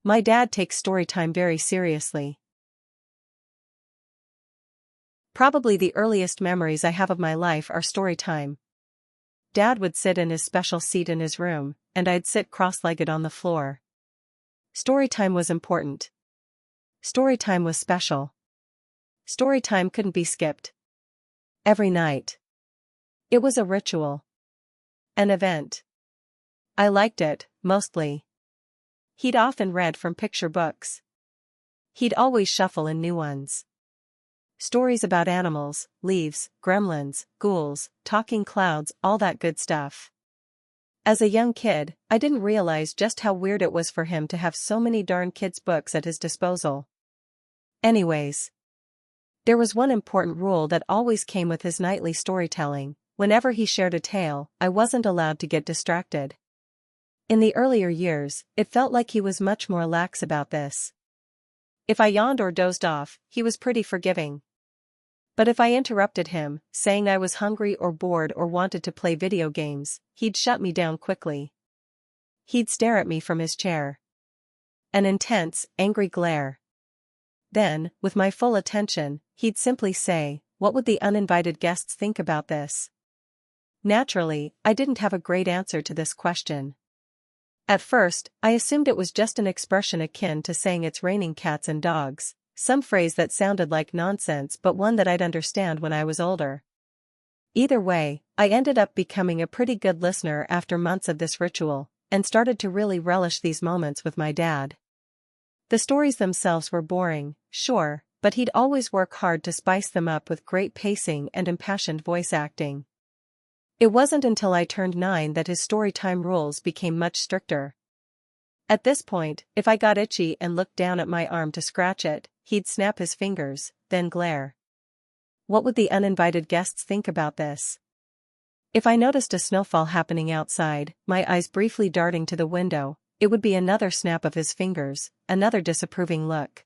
My dad takes storytime very seriously. Probably the earliest memories I have of my life are storytime. Dad would sit in his special seat in his room, and I'd sit cross-legged on the floor. Storytime was important. Storytime was special. Storytime couldn't be skipped. Every night. It was a ritual. An event. I liked it, mostly. He'd often read from picture books. He'd always shuffle in new ones. Stories about animals, leaves, gremlins, ghouls, talking clouds, all that good stuff. As a young kid, I didn't realize just how weird it was for him to have so many darn kids' books at his disposal. Anyways. There was one important rule that always came with his nightly storytelling: whenever he shared a tale, I wasn't allowed to get distracted. In the earlier years, it felt like he was much more lax about this. If I yawned or dozed off, he was pretty forgiving. But if I interrupted him, saying I was hungry or bored or wanted to play video games, he'd shut me down quickly. He'd stare at me from his chair. An intense, angry glare. Then, with my full attention, he'd simply say, "What would the uninvited guests think about this?" Naturally, I didn't have a great answer to this question. At first, I assumed it was just an expression akin to saying it's raining cats and dogs, some phrase that sounded like nonsense but one that I'd understand when I was older. Either way, I ended up becoming a pretty good listener after months of this ritual, and started to really relish these moments with my dad. The stories themselves were boring, sure, but he'd always work hard to spice them up with great pacing and impassioned voice acting. It wasn't until I turned 9 that his storytime rules became much stricter. At this point, if I got itchy and looked down at my arm to scratch it, he'd snap his fingers, then glare. What would the uninvited guests think about this? If I noticed a snowfall happening outside, my eyes briefly darting to the window, it would be another snap of his fingers, another disapproving look.